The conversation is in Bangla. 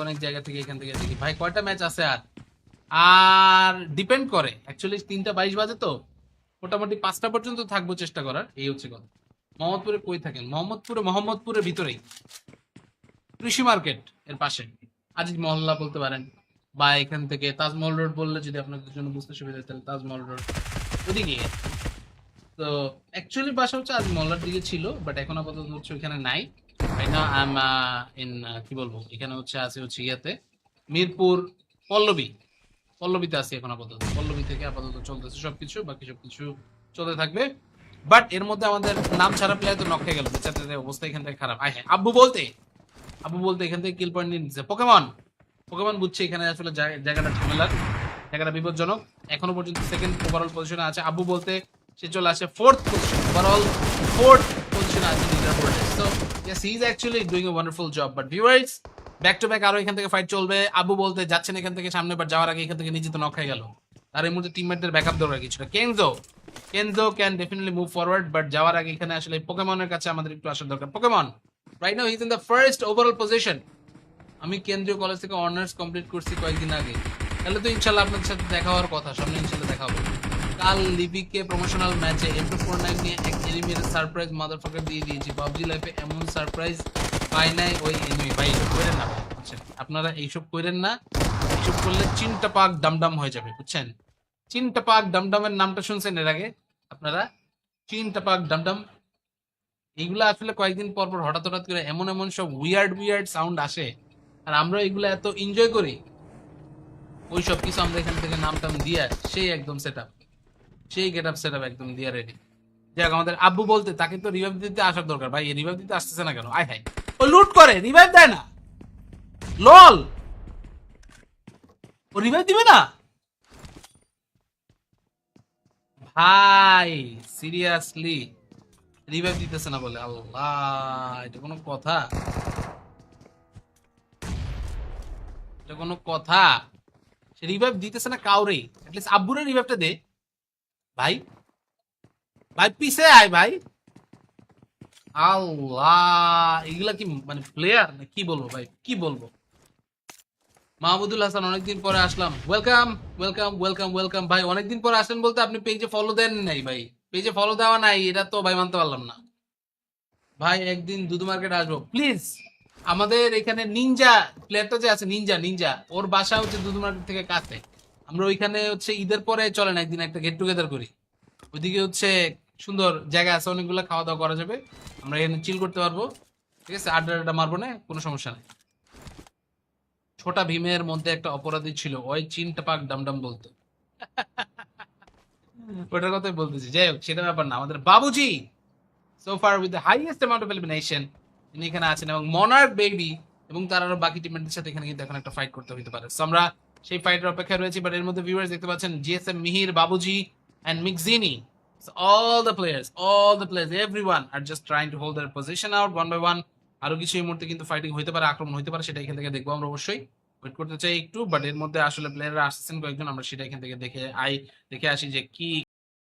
অনেক জায়গা থেকে এখান থেকে দেখি ভাই কয়টা ম্যাচ আছে আর আর ডিপেন্ড করে অ্যাকচুয়ালি 3:22 বাজে তো মোটামুটি 5টা পর্যন্ত থাকবো চেষ্টা করার এই হচ্ছে কথা। মোহাম্মদপুরে কই থাকেন? মোহাম্মদপুরের ভিতরেই কৃষি মার্কেট এর পাশে আজিজ মহল্লা বলতে পারেন, বা এখান থেকে তাজমহল রোড বললে যদি আপনাদের জন্য বুঝতে সুবিধা হয়, তাহলে তাজমহল রোড ওদিকে। তো অ্যাকচুয়ালি বাসা হচ্ছে আজ মহল্লার দিকে ছিল, বাট এখন আপাতত হচ্ছে ওইখানে নাই। Right now I am in কি বলবো, এখানে হচ্ছে আছে হচ্ছে ইয়াতে মিরপুর পল্লবী, পল্লবীতে আছি এখন আপাতত। পল্লবী থেকে আপাতত চলতেছে সবকিছু, বাকি সবকিছু চলতে থাকবে। বাট এর মধ্যে আমাদের নাম ছাড়া প্লেয়ার তো নক হয়ে গেল, বেচারাদের অবস্থা এখান থেকে খারাপ। আয় হ্যাঁ, আব্বু বলতে এখান থেকে কিল পয়েন্ট নিয়ে নিচ্ছে পোকেমন। পোকেমন বুঝছে এখানে আসলে জায়গাটা ঝামেলার, জায়গাটা বিপজ্জনক। এখনো পর্যন্ত সেকেন্ড ওভারঅল পজিশনে আছে আব্বু বলতে, সে চলে আসে ফোর্থ পজিশন, ওভারঅল ফোর্থ পজিশনে আছে লিডার বোর্ডে। So yes, he is actually doing a wonderful job. But viewers, back to back আরো এখান থেকে ফাইট চলবে। আব্বু বলতে যাচ্ছেন এখান থেকে সামনে, বাট যাওয়ার আগে এখান থেকে নিজে তো নক হয়ে গেল। আর এই মুহূর্তে টিমমেটদের ব্যাকআপ দরকার কিছুটা। Kenzo can definitely move forward, but যাওয়ার আগে এখানে আসলে পোকেমনের কাছে আমাদের একটু আসার দরকার। Pokemon right now he is in the first overall position. আমি কেন্দ্রীয় কলেজ থেকে অনার্স কমপ্লিট করছি কয়েকদিন আগে। তাহলে তো ইনশাল্লাহ আপনাদের সাথে দেখা হওয়ার কথা, সামনে ইনশাল্লাহ দেখা হবে। কাল লিপিকে প্রমোশনাল ম্যাচে M249 নিয়ে এক এনিমির সারপ্রাইজ মাদারফাকার দিয়ে দিয়েছি। পাবজি লাইফে এমন সারপ্রাইজ পাই নাই ওই এনিমি। ভাই এইসব করেন না, বুঝছেন? আপনারা এইসব করেন না, এইসব করলে চিনটা পাক ডামডাম হয়ে যাবে, বুঝছেন? চিনটা পাক ডামডামের নামটা শুনছেন এর আগে আপনারা? চিনটা পাক ডামডাম, এইগুলা আসলে কয়েকদিন পর পর হঠাৎ হঠাৎ করে এমন এমন সব উইয়ার্ড সাউন্ড আসে, আর আমরা এগুলো এত এনজয় করি, ওই সব কিছু আমরা এখান থেকে নাম টাম দিয়ে সেই একদম সেই গেট আপ সেট আপ একদম দিয়ে রেডি। যাক, আমাদের আব্বু বলতে তাকে তো রিভাইভ দিতে আসার দরকার। ভাই রিভাইভ দিতে আসতেছে না কেন? আয় হাই, ও লুট করে রিভাইভ দেয় না। লল, ও রিভাইভ দিবে না ভাই? সিরিয়াসলি রিভাইভ দিতেছে না বলে? আল্লাহ, এটা কোনো কথা? এটা কোনো কথা? সে রিভাইভ দিতেছে না কাউরে, অ্যাটলিস্ট আব্বুরে রিভাইভটা দে ভাই। ভাই পিছে আয় ভাই। আল্লাহ, এগুলা কি মানে প্লেয়ার না? কি বলবো ভাই, কি বলবো? মাহমুদুল হাসান, অনেকদিন পরে আসলাম। ওয়েলকাম ওয়েলকাম ওয়েলকাম ওয়েলকাম ভাই। অনেকদিন পরে আসলেন বলতে আপনি পেজে ফলো দেন নাই ভাই? পেজে ফলো দেওয়া নাই, এটা তো ভাই মানতে পারলাম না ভাই। একদিন দুদু মার্কেট আসবো প্লিজ। আমাদের এখানে নিনজা প্লেয়ারটা যে আছে, নিনজা নিনজা, ওর বাসা হচ্ছে দুদু মার্কেট থেকে কাছে। আমরা ওইখানে হচ্ছে ঈদের পরে চলেন একদিন একটা গেট টুগেদার করি। ওইদিকে হচ্ছে সুন্দর জায়গা আছে, অনেকগুলো খাওয়া দাওয়া করা যাবে, আমরা এখানে চিল করতে পারবো। ঠিক আছে, আড্ডা আড্ডা মারবো না, কোনো সমস্যা নেই। ছোটা ভীমের মধ্যে একটা অপরাধী ছিল, ওই চিনটা পাক ডামডাম বলতো। ওটার কথাই বলতেছি। যাই হোক, সেটা ব্যাপার না। আমাদের Babuji so far with the highest amount of elimination তিনি এখানে আছেন, এবং মনার্ক বেবি এবং তার আরো বাকি টিমমেটদের সাথে এখানে কিন্তু এখন একটা ফাইট করতে হতে পারে। So আমরা সেই ফাইটের অপেক্ষায় রয়েছি। বাট এর মধ্যে ভিউয়ার্স দেখতে পাচ্ছেন জিএসএম মিহির, বাবুজি এন্ড মিকজিনি, so all the players everyone are just trying to hold their position out one by one. আরো কিছু এই মুহূর্তে কিন্তু ফাইটিং হইতে পারে, আক্রমণ হইতে পারে, সেটা এখান থেকে দেখবো আমরা অবশ্যই। ওয়েট করতে চাই একটু, বাট এর মধ্যে আসলে প্লেয়াররা আসছেন কয়েকজন, আমরা সেটা এখান থেকে দেখে আসি যে কি